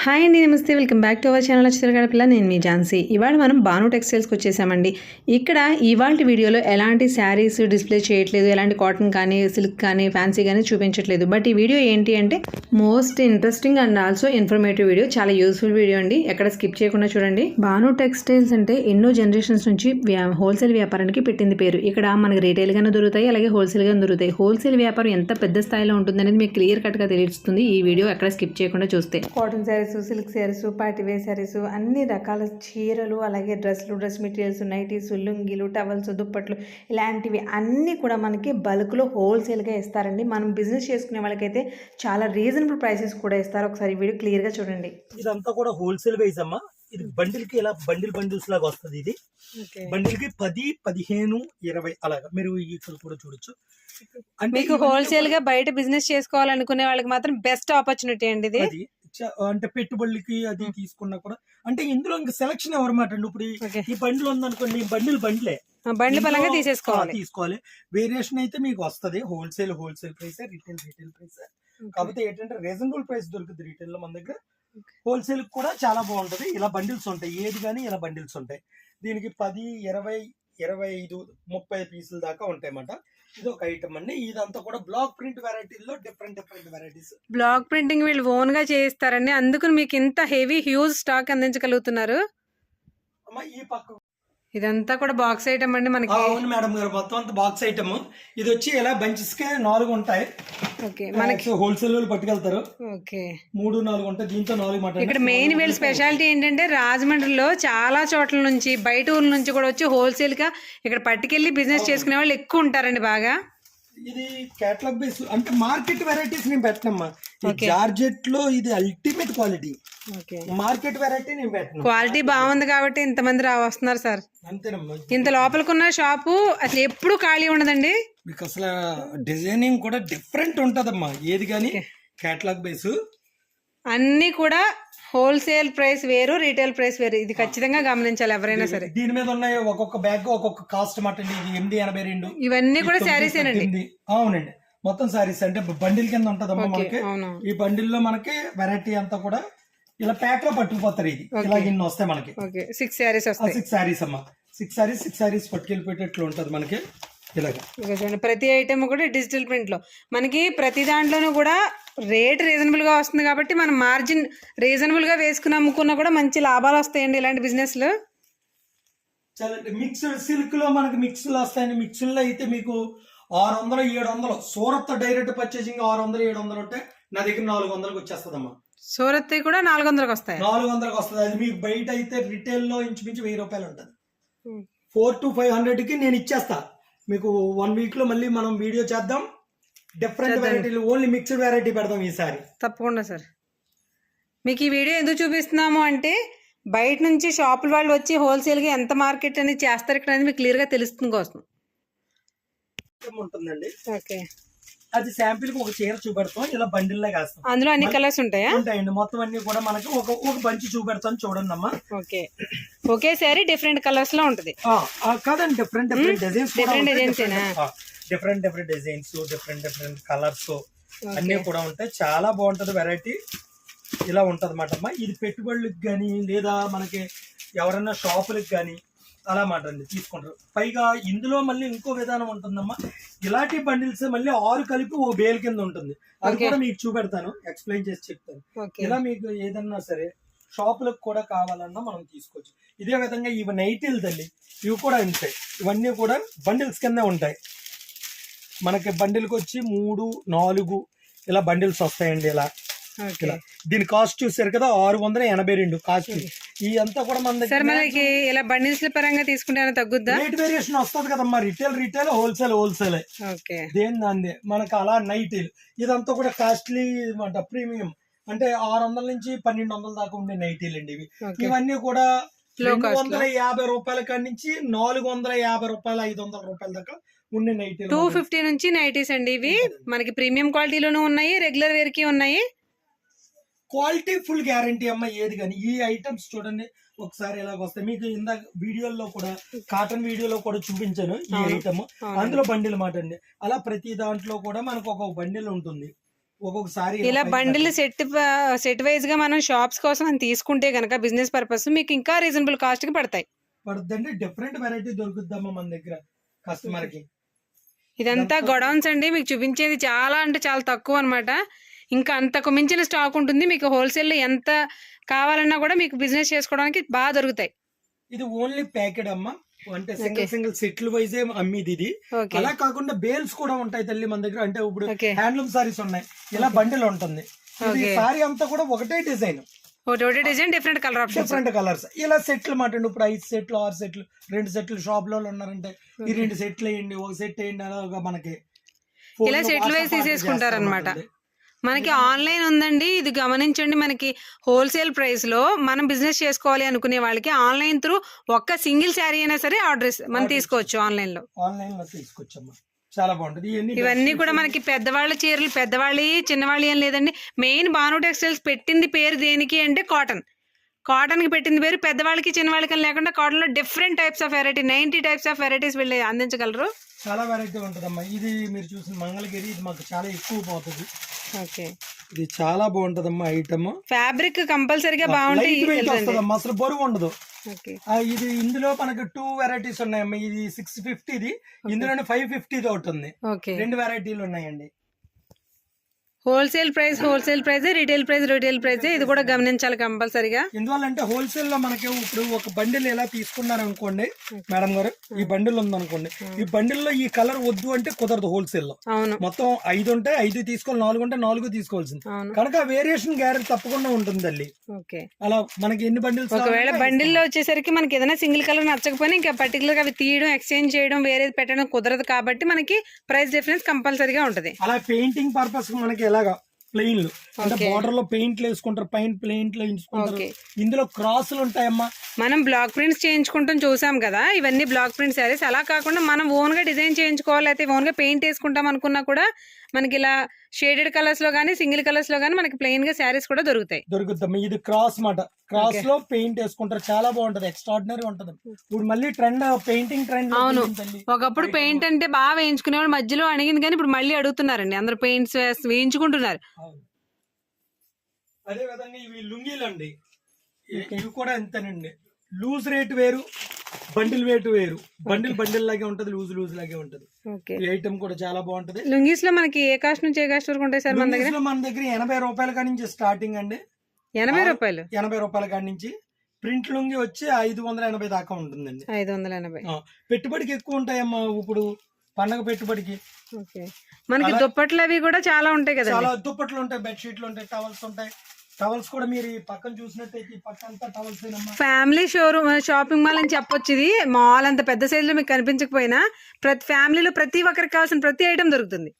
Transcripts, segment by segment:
Hi అండి, నమస్తే. Welcome back to our channel Chitragadapilla. నేను మీ ఝాన్సీ. ఇవాళ మనం భాను టెక్స్టైల్స్కి వచ్చేసామండి. ఇక్కడ ఇవాళ వీడియోలో ఎలాంటి శారీస్ డిస్ప్లే చేయట్లేదు, ఎలాంటి కాటన్ కానీ సిల్క్ కానీ ఫ్యాన్సీ కానీ చూపించట్లేదు. బట్ ఈ వీడియో ఏంటి అంటే most interesting and also informative video, చాలా యూస్ఫుల్ వీడియో అండి. ఎక్కడ స్కిప్ చేయకుండా చూడండి. భాను టెక్స్టైల్స్ అంటే ఎన్నో జనరేషన్స్ నుంచి హోల్సేల్ వ్యాపారానికి పెట్టింది పేరు. ఇక్కడ మనకి రీటైల్గానే దొరుకుతాయి, అలాగే హోల్సేల్గానే దొరుకుతాయి. హోల్సేల్ వ్యాపారం ఎంత పెద్ద స్థాయిలో ఉంటుంది అనేది మీకు క్లియర్ కట్గా తెలుస్తుంది ఈ వీడియో ఎక్కడ స్కిప్ చేయకుండా చూస్తే. Cotton sarees, silk sarees, partywear sarees, అన్ని రకాల చీరలు, అలాగే డ్రెస్లు, డ్రెస్ మెటీరియల్స్, నైటీస్, లుంగీలు, టవల్స్, దుప్పట్లు, ఇలాంటివి అన్నీ కూడా మనకి బల్క్లో హోల్సేల్గా ఇస్తారండి. మనం బిజినెస్ చేసుకునే వాళ్ళకైతే చాలా రీజనబుల్ ప్రైసెస్ కూడా ఇస్తారు. ఒకసారి వీడియో క్లియర్గా చూడండి. ఇదంతా కూడా హోల్సేల్ వైజ్ అమ్మా. ఇది బండిల్ కి ఇలా బండిల్స్ లాగా వస్తుంది. ఇది బండిల్ కి 10, 15, 20 అలాగా మీరు ఇక్కడ కూడా చూడొచ్చు. అంటే మీకు హోల్సేల్ గా బయట బిజినెస్ చేసుకోవాలనుకునే వాళ్ళకి మాత్రం బెస్ట్ ఆపర్చునిటీ అండి ఇది. అంటే పెట్టుబడులకి అది తీసుకున్నా కూడా అంటే ఇందులో ఇంకా సెలక్షన్ ఎవరమాట అండి. ఇప్పుడు ఈ బండిల్ ఉందనుకోండి, బండిలే పరంగా తీసుకోవాలి. వేరియేషన్ అయితే మీకు వస్తుంది. Wholesale price, retail price. కాకపోతే ఏంటంటే రీజనబుల్ ప్రైస్ దొరుకుతుంది రీటైల్ లో మన దగ్గర. హోల్సేల్ కూడా చాలా బాగుంటది. ఇలా బండిల్స్ ఉంటాయి, ఏది కానీ ఇలా బండిల్స్ ఉంటాయి. దీనికి 10, 20, 25, 30 పీసుల దాకా ఉంటాయి అన్నమాట. ఇది ఒక ఐటమ్ అండి. ఇదంతా కూడా బ్లాక్ ప్రింట్ వెరైటీల్లో డిఫరెంట్ వెరైటీస్. బ్లాక్ ప్రింటింగ్ వీళ్ళు ఓన్ గా చేయిస్తారండి, అందుకు మీకు ఇంత హెవీ హ్యూజ్ స్టాక్ అందించగలుగుతున్నారు. అమ్మా ఈ పక్క ఇదంతా కూడా బాక్స్ ఐటమ్ అండి మనకి. అవును మేడం గారు, మొత్తం అంతా బాక్స్ ఐటమ్. ఇది వచ్చి ఇలా బంచెస్ కి 4 ఉంటాయి. మనకి హోల్సేల్ వాళ్ళు పట్టుకెళ్తారు. 3-4 ఉంటాయి. దీంతో 4 మాట. ఇక్కడ మెయిన్ వీళ్ళ స్పెషాలిటీ ఏంటంటే రాజమండ్రిలో చాలా చోట్ల నుంచి, బయట ఊర్ల నుంచి కూడా వచ్చి హోల్సేల్ గా ఇక్కడ పట్టుకెళ్లి బిజినెస్ చేసుకునే వాళ్ళు ఎక్కువ ఉంటారండి బాగా. ఇది కేటలాగ్ బేస్ అంటే మార్కెట్ వెరైటీస్ నేను పెట్టనమ్మా. జార్జెట్ లో ఇది అల్టిమేట్ క్వాలిటీ. మార్కెట్ వెరైటీ నేను పెట్టను. క్వాలిటీ బాగుంది కాబట్టి ఇంతమంది వస్తున్నారు సార్. అంతేనమ్మా. ఇంత లోపలికున్న షాపు అసలు ఎప్పుడు ఖాళీ ఉండదండి. మీకు అసలు డిజైనింగ్ కూడా డిఫరెంట్ ఉంటదమ్మా. ఏది కానీ కేటలాగ్ బేస్ అన్ని కూడా హోల్సేల్ ప్రైస్ వేరు, రీటైల్ ప్రైస్ వేరు. ఇది ఖచ్చితంగా గమనించాలి ఎవరైనా సరే. దీని మీద ఉన్నాయి ఒక్కొక్క బ్యాగ్ ఒక్కొక్క కాస్ట్ మాట. ఇది 882. ఇవన్నీ కూడా శారీస్ ఏనండి. అవునండి, మొత్తం శారీస్. అంటే బండిల్ కింద ఉంటదమ్మా మనకి. ఈ బండిల్ లో మనకి వెరైటీ అంతా కూడా ఇలా ప్యాక్ లో పట్టుకుపోతారు. ఇది ఇలా ఇన్ని వస్తాయి మనకి. 6 శారీస్ వస్తాయి. 6 శారీస్ అమ్మా. 6 శారీస్ పట్టుకెళ్ళిపోయేటట్లు ఉంటది మనకి. చూడండి, ప్రతి ఐటమ్ కూడా డిజిటల్ ప్రింట్ లో మనకి ప్రతి దాంట్లోనూ కూడా రేట్ రీజనబుల్ గా వస్తుంది కాబట్టి మనం మార్జిన్ రీజనబుల్ గా వేసుకుని అమ్ముకున్నా కూడా మంచి లాభాలు వస్తాయండి ఇలాంటి బిజినెస్ లో. మిక్స్డ్ సిల్క్ లో మనకి మిక్స్లు వస్తాయండి. మిక్స్లో అయితే మీకు 600, 700. సూరత్ డైరెక్ట్ పర్చేసింగ్ 600, 700 ఉంటే నా దగ్గర 400కి వచ్చేస్తుందమ్మా. సూరత్ కూడా 400కి వస్తాయి. 400కి వస్తుంది. అది మీకు బయట అయితే రిటైల్ లో ఇంచుమించు 1000 రూపాయలు ఉంటుంది. 400 to 500కి నేను ఇచ్చేస్తా మీకు. 1 వీక్ లో మళ్ళీ మనం వీడియో చేద్దాం. డిఫరెంట్ వెరైటీలు, ఓన్లీ మిక్స్డ్ వెరైటీ పెడదాం ఈసారి. తప్పకుండా సార్. మీకు ఈ వీడియో ఎందుకు చూపిస్తున్నాము అంటే బయట నుంచి షాపుల వాళ్ళు వచ్చి హోల్సేల్ గా ఎంత మార్కెట్ అనేది చేస్తారు ఇక్కడ అనేది మీకు క్లియర్ గా తెలుస్తుంది కోసం ఉంటుందండి. ఓకే, అది శాంపిల్ కి ఒక చీర చూపెడతాం. ఇలా బండిల్ లాగా వేస్తాం. అందులో అన్ని కలర్స్ ఉంటాయా? ఉంటాయండి. మొత్తం అన్ని కూడా మనకి ఒక బంచి చూపెడతాం. చూడండి అమ్మా. Okay, okay sorry different colours లో ఉంటది. కాదండి, different designs, different designs, different designs, different colours అన్ని కూడా ఉంటాయి. చాలా బాగుంటది వెరైటీ. ఇలా ఉంటది అన్నమాట అమ్మా. ఇది పెట్టుబడులకు కానీ లేదా మనకి ఎవరైనా షాపులకు కానీ అలా మాట అండి తీసుకుంటారు. పైగా ఇందులో మళ్ళీ ఇంకో విధానం ఉంటుందమ్మా. ఇలాంటి బండిల్స్ మళ్ళీ 6 కలిపి ఓ బేల్ కింద ఉంటుంది. అది కూడా మీకు చూపెడతాను, ఎక్స్ప్లెయిన్ చేసి చెప్తాను. ఇలా మీకు ఏదన్నా సరే షాపులకు కూడా కావాలన్నా మనం తీసుకోవచ్చు. ఇదే విధంగా ఇవి నైటీలు తల్లి, ఇవి కూడా ఉంటాయి. ఇవన్నీ కూడా బండిల్స్ కింద ఉంటాయి. మనకి బండిల్కి వచ్చి 3, 4 ఇలా బండిల్స్ వస్తాయండి. ఇలా దీని కాస్ట్ చూసారు కదా, 682 కాస్ట్. ఈ అంతా కూడా మన దగ్గర మనకి ఇలా బండిల్స్ పరంగా తీసుకుంటే తగ్గుద్దా? రేట్ వేరియేషన్ వస్తుంది కదమ్మా. రిటైల్, హోల్సేల్ దేని దాన్ని మనకి. అలా నైటీలు ఇదంతా కూడా కాస్ట్లీ అనమాట, ప్రీమియం. అంటే 600 నుంచి 1200 దాకా ఉండే నైటీలు అండి ఇవి. ఇవన్నీ కూడా 250 రూపాయల కాడి నుంచి 450 రూపాయలు, 500 రూపాయల దాకా ఉండే నైటీలు. 250 నుంచి నైటీస్ అండి ఇవి. మనకి ప్రీమియం క్వాలిటీలోనూ ఉన్నాయి, రెగ్యులర్ వేర్ కి ఉన్నాయి. క్వాలిటీ ఫుల్ గ్యారంటీ అమ్మ. ఏది కానీ ఈ ఐటమ్స్ చూడండి ఒకసారి ఎలాగ వస్తాయి. మీకు ఇందాక వీడియోలో కూడా, కాటన్ వీడియోలో కూడా చూపించాను ఈ ఐటమ్. అందులో బండిల్ మాట అండి. అలా ప్రతి దాంట్లో కూడా మనకు ఒక బండిల్ ఉంటుంది. ఒక్కొక్కసారి ఇలా బండిల్ సెట్ వైజ్ గా మనం షాప్స్ కోసం అని తీసుకుంటే గనక బిజినెస్ పర్పస్ మీకు ఇంకా రీజనబుల్ కాస్ట్ కి పడతాయి. పడుతుందండి. డిఫరెంట్ వెరైటీ దొరుకుద్దమ్మా మన దగ్గర కస్టమర్ కి. ఇదంతా గొడౌన్స్ అండి, మీకు చూపించేది చాలా అంటే చాలా తక్కువ అన్నమాట. ఇంకా అంతకు మించిన స్టాక్ ఉంటుంది మీకు. హోల్సేల్ లో ఎంత కావాలన్నా కూడా మీకు బిజినెస్ చేసుకోవడానికి బాగా దొరుకుతాయి. ఇది ఓన్లీ ప్యాకెట్ అమ్మా, అంటే సింగిల్ సెట్లు వైజే అమ్మేది ఇది. ఓకే. అలా కాకుండా బేల్స్ కూడా ఉంటాయి తల్లి మన దగ్గర. అంటే ఇప్పుడు ఓకే. హ్యాండ్లూమ్ సారీస్ ఉన్నాయి, ఇలా బండిల్ ఉంటుంది. ఓకే. సారీ అంతా కూడా ఒకటే డిజైన్, ఒకటి design different colour options. Different colours. ఇలా సెట్లు మాట. ఇప్పుడు 5 సెట్లు 6 సెట్లు 2 సెట్లు షాప్ లో ఉన్నారంటే ఈ 2 సెట్లు వేయండి, ఒక సెట్ వేయండి, అలాగా మనకి ఇలా సెట్లు వేసి తీసేసుకుంటారు అనమాట. మనకి ఆన్లైన్ ఉందండి, ఇది గమనించండి. మనకి హోల్సేల్ ప్రైస్ లో మనం బిజినెస్ చేసుకోవాలి అనుకునే వాళ్ళకి ఆన్లైన్ త్రూ ఒక్క సింగిల్ శారీ అయినా సరే ఆర్డర్ మనం తీసుకోవచ్చు ఆన్లైన్ లో. ఆన్లైన్ లో తీసుకొచ్చమ్మా, చాలా బాగుంటది. ఇవన్నీ కూడా మనకి పెద్దవాళ్ళ చీరలు, పెద్దవాళ్ళి చిన్నవాళ్ళి ఏం లేదండి. మెయిన్ భాను టెక్స్టైల్స్ పెట్టింది పేరు దేనికి అంటే కాటన్. కాటన్ కి పెట్టింది పేరు. పెద్దవాళ్ళకి చిన్నవాళ్ళకి అని లేకుండా కాటన్ లో different types of variety 90 types of varieties వీళ్ళు అందించగలరు. చాలా వెరైటీ ఉంటదమ్మా. ఇది మీరు చూసిన మంగళగిరి, ఇది మాకు చాలా ఎక్కువ పోతుంది. ఓకే. ఇది చాలా బాగుంటదమ్మా ఐటమ్. ఫ్యాబ్రిక్ కంపల్సరీగా బాగుంటాయి, అసలు బరువు ఉండదు. ఓకే. ఇది ఇందులో మనకు 2 వెరైటీస్ ఉన్నాయమ్మా. ఇది 650, ఇది ఇందులోనే 550 ఒకటి ఉంది. ఓకే. 2 వెరైటీలు ఉన్నాయండి. హోల్సేల్ ప్రైస్ రిటైల్ ప్రైస్ ఇది కూడా గమనించాలి కంపల్సరీగా. ఎందువల్లంటే హోల్సేల్ లో మనకి ఇప్పుడు ఒక బండిల్ ఎలా తీసుకున్నారు అనుకోండి మేడం గారు, ఈ బండిల్ ఉందనుకోండి, ఈ బండిల్ లో ఈ కలర్ వద్దు అంటే కుదరదు హోల్సేల్ లో. అవును. మొత్తం 5 ఉంటే 5 తీసుకోవాలి, 4 ఉంటే 4 తీసుకోవాల్సింది. కనుక వేరియేషన్ గ్యారెంటీ తప్పకుండా ఉంటుంది అండి. ఓకే. అలా మనకి ఎన్ని బండిల్స్, ఒకవేళ బండిల్ లో వచ్చేసరికి మనకి ఏదైనా సింగిల్ కలర్ నచ్చకపోయినా ఇంకా పర్టికులర్ గా అవి తీయడం, ఎక్స్చేంజ్ చేయడం, వేరేది పెట్టడం కుదరదు. కాబట్టి మనకి ప్రైస్ డిఫరెన్స్ కంపల్సరీగా ఉంటది. అలా పెయింటింగ్ పర్పస్ మనకి ఎలాగా ప్లెయిన్ అంటే బార్డర్ లో పెయింట్లు వేసుకుంటారు, పైన పెయింట్లు వేసుకుంటారు. ఇందులో క్రాసులు ఉంటాయమ్మా. మనం బ్లాక్ ప్రింట్స్ చేయించుకుంటాం చూసాం కదా, ఇవన్నీ బ్లాక్ ప్రింట్ శారీస్. అలా కాకుండా మనం ఓన్ గా డిజైన్ చేయించుకోవాలి, అయితే ఓన్ గా పెయింట్ వేసుకుంటాం అనుకున్నా కూడా మనకి ఇలా షేడెడ్ కలర్స్ లో గానీ సింగిల్ కలర్స్ లో గానీ మనకి ప్లెయిన్ గా శారీస్ కూడా దొరుకుతాయి. ఇది క్రాస్ మాట. క్రాస్ లో పెయింట్ వేసుకుంటారు, చాలా బాగుంటది, ఎక్స్ట్రాడినరీ ఉంటది. ఇప్పుడు మళ్ళీ ట్రెండ్ పెయింటింగ్ ట్రెండ్. అవును, ఒకప్పుడు పెయింట్ అంటే బాగా వేయించుకునేవాడు, మధ్యలో అడిగింది కానీ ఇప్పుడు మళ్ళీ అడుగుతున్నారండి అందరు పెయింట్స్ వేయించుకుంటున్నారు. అదే విధంగా ఇవి లుంగీలు అండి, ఇవి కూడా ఎంతనండి. లూజ్ రేట్ వేరు, బండిల్ వెయిట్ వేరు. బండిల్ లాగే ఉంటది, లూజ్ లాగే ఉంటది. ఈ ఐటమ్ కూడా చాలా బాగుంటది. లుంగీస్ లో మనకి ఏ కాస్ట్ నుంచి ఏ కాస్ట్ వరకు ఉంటాయి సార్ మన దగ్గర? మన దగ్గర 80 రూపాయల కాడి నుంచి స్టార్టింగ్ అండి. 80 రూపాయలు? 80 రూపాయల కాడి నుంచి. ప్రింట్ లుంగి వచ్చి 580 దాకా ఉంటుందండి. 580. పెట్టుబడికి ఎక్కువ ఉంటాయమ్మా ఇప్పుడు పండగ పెట్టుబడికి. మనకి దుప్పట్లు అవి కూడా చాలా ఉంటాయి కదా. చాలా దుప్పట్లు ఉంటాయి, బెడ్షీట్లు ఉంటాయి, టవల్స్ ఉంటాయి. టవల్స్ కూడా మీరు ఈ పక్కన చూసినట్టయితే ఈ పక్క అంతా towels. Family showroom, shopping mall అని చెప్పొచ్చు. ఇది మాల్ అంత పెద్ద సైజ్ లో మీకు కనిపించకపోయినా ప్రతి ఫ్యామిలీలో ప్రతి ఒక్కరికి కావాల్సిన ప్రతి ఐటమ్ దొరుకుతుంది.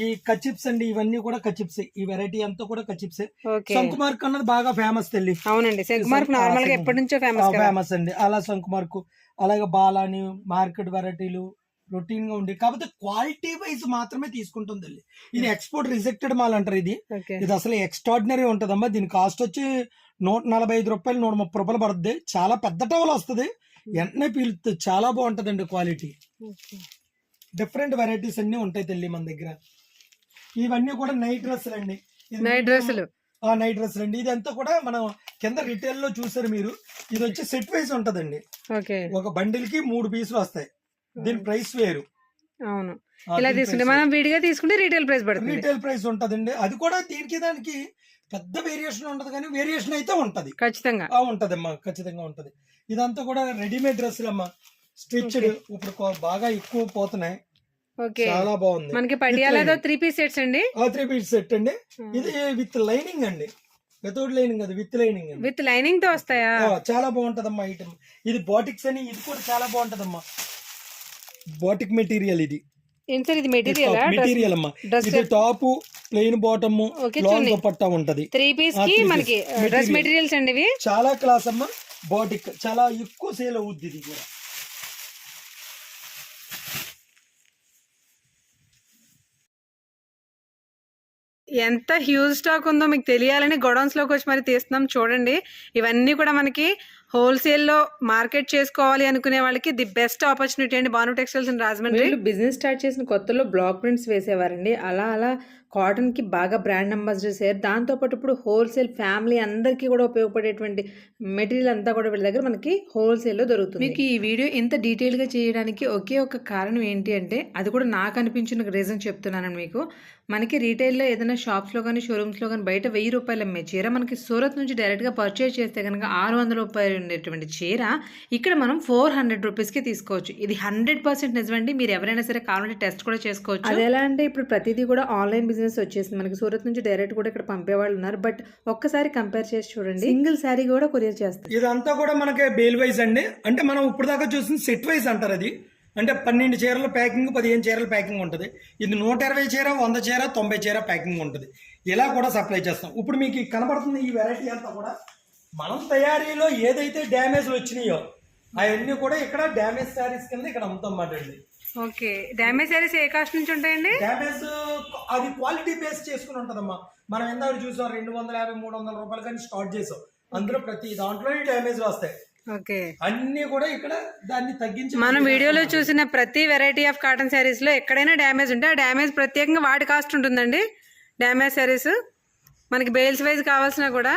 ఈ కచిప్స్ అండి, ఇవన్నీ కూడా కచిప్స్. ఈ వెరైటీ అంతా కూడా కచిప్స్. శంకుమార్క్ అన్నది బాగా ఫేమస్ తెల్లి. అవునండి, శంకుమార్క్ నార్మల్ గా ఎప్పటి నుంచో ఫేమస్ అండి. అలా శంకుమార్క్, అలాగే బాలాని, మార్కెట్ వెరైటీలు రొటీన్ గా ఉండి, కాకపోతే క్వాలిటీ వైజ్ మాత్రమే తీసుకుంటుంది. ఇది ఎక్స్పోర్ట్ రిజెక్టెడ్ మాల్ అంటారు. ఇది అసలు ఎక్స్ట్రాడినరీ ఉంటదమ్మా. దీని కాస్ట్ వచ్చి 145 రూపాయలు, 130 రూపాయలు పడుతుంది. చాలా పెద్ద టవల్ వస్తుంది, వెంటనే పీలుతుంది. చాలా బాగుంటదండి క్వాలిటీ. డిఫరెంట్ వెరైటీస్ అన్ని ఉంటాయి తల్లి మన దగ్గర. ఇవన్నీ కూడా నైట్ డ్రెస్సులు అండి. నైట్ డ్రెస్సులు అండి. ఇదంతా కూడా మనం కింద రిటైల్ లో చూసారు మీరు. ఇది వచ్చి సెట్ వైజ్ ఉంటదండి. ఒక బండిల్ కి 3 పీసులు వస్తాయి. దీని ప్రైస్ వేరు. అవును, ఇలా తీసుకుంటే మనం విడిగా తీసుకుంటే రీటైల్ ప్రైస్ పడుతుంది. రీటైల్ ప్రైస్ ఉంటదండి. అది కూడా దీనికి దానికి పెద్ద వేరియేషన్ ఉంటది, కానీ వేరియేషన్ అయితే ఉంటది ఖచ్చితంగా. ఉంటదమ్మా, ఖచ్చితంగా ఉంటది. ఇదంతా కూడా రెడీమేడ్ డ్రెస్సులు అమ్మా, స్టిచ్డ్. ఇప్పుడు బాగా ఎక్కువ పోతున్నాయి. చాలా బాగుంది. మనకి పటియాలాలో 3 పీస్ సెట్స్ అండి. 3 పీస్ సెట్ అండి. ఇది విత్ లైనింగ్ అండి, వితౌట్ లైనింగ్ అది, విత్ లైనింగ్. విత్ లైనింగ్ తో వస్తాయా? చాలా బాగుంటదమ్మా ఐటమ్. ఇది బాటిక్స్ అని, ఇది కూడా చాలా బాగుంటదమ్మా. బాటిక్ మెటీరియల్ ఇది. ఇది మెటీరియల్ అమ్మా. ఇది top, plain bottom, long dupatta ఉంటది. 3 పీస్ కి మనకి డ్రెస్ మెటీరియల్స్ అండి ఇవి. చాలా క్లాస్ అమ్మా. బాటిక్ చాలా ఎక్కువ సేల్ అవుద్ది. ఇది కూడా ఎంత హ్యూజ్ స్టాక్ ఉందో మీకు తెలియాలని గొడౌన్స్ లోకి వచ్చి మరి తీస్తున్నాం చూడండి. ఇవన్నీ కూడా మనకి హోల్సేల్లో మార్కెట్ చేసుకోవాలి అనుకునే వాళ్ళకి ది బెస్ట్ ఆపర్చునిటీ అండి భాను టెక్స్టైల్స్ ఇన్ రాజమండ్రి. వీళ్ళు బిజినెస్ స్టార్ట్ చేసిన కొత్తలో బ్లాక్ ప్రింట్స్ వేసేవారండి. అలా కాటన్కి బాగా బ్రాండ్ అంబాసిడర్స్ అయ్యారు. దాంతోపాటు ఇప్పుడు హోల్సేల్ ఫ్యామిలీ అందరికీ కూడా ఉపయోగపడేటువంటి మెటీరియల్ అంతా కూడా వీళ్ళ దగ్గర మనకి హోల్సేల్లో దొరుకుతుంది. మీకు ఈ వీడియో ఇంత డీటెయిల్గా చేయడానికి ఒకే ఒక కారణం ఏంటి అంటే, అది కూడా నాకు అనిపించిన రీజన్ చెప్తున్నానండి మీకు. మనకి రీటైల్లో ఏదైనా షాప్స్లో కానీ షోరూమ్స్లో కానీ బయట 1000 రూపాయలు అమ్మే చీర మనకి సూరత్ నుంచి డైరెక్ట్గా పర్చేజ్ చేస్తే కనుక 600 రూపాయలు ఉండేటువంటి చీర ఇక్కడ మనం 400 రూపీస్కి తీసుకోవచ్చు. ఇది 100% నిజమండి. మీరు ఎవరైనా సరే కావాలంటే టెస్ట్ కూడా చేసుకోవచ్చు. అది ఎలా అంటే ఇప్పుడు ప్రతిదీ కూడా ఆన్లైన్ బిజినెస్ వచ్చేసింది. మనకి సూరత్ నుంచి డైరెక్ట్ కూడా ఇక్కడ పంపేవాళ్ళు ఉన్నారు. బట్ ఒక్కసారి కంపేర్ చేసి చూడండి, సింగిల్ శారీ కూడా కొరియర్ చేస్తారు. ఇదంతా కూడా మనకి బేల్ వైజ్ అండి. అంటే మనం ఇప్పుడు దాకా చూసిన సెట్ వైజ్ అంటారు. అది అంటే 12 చీరల ప్యాకింగ్, 15 చీరల ప్యాకింగ్ ఉంటుంది. ఇది 120 చీర, 100 చీర, 90 చీర ప్యాకింగ్ ఉంటుంది. ఇలా కూడా సప్లై చేస్తాం. ఇప్పుడు మీకు కనబడుతుంది ఈ వెరైటీ అంతా కూడా మనం తయారీలో ఏదైతే డ్యామేజ్లు వచ్చినాయో అవన్నీ కూడా ఇక్కడ డ్యామేజ్ శారీస్ కింద ఇక్కడ అమ్ముతామాట అండి. ఓకే, డ్యామేజ్ శారీస్ ఏ కాస్ట్ నుంచి ఉంటాయండి? డ్యామేజ్ అది క్వాలిటీ బేస్ చేసుకుని ఉంటుందమ్మా. మనం ఎంత చూసాం 250, 300 రూపాయలు కానీ స్టార్ట్ చేసాం. అందులో ప్రతి దాంట్లో డ్యామేజ్ వస్తాయి. ఓకే, అన్ని కూడా ఇక్కడ దాన్ని తగ్గించి మనం వీడియోలో చూసిన ప్రతి వెరైటీ ఆఫ్ కాటన్ శారీస్ లో ఎక్కడైనా డ్యామేజ్ ఉంటే ఆ డ్యామేజ్ ప్రత్యేకంగా వాటి కాస్ట్ ఉంటుందండి. డ్యామేజ్ శారీస్ మనకి బేల్స్ వైజ్ కావాల్సిన కూడా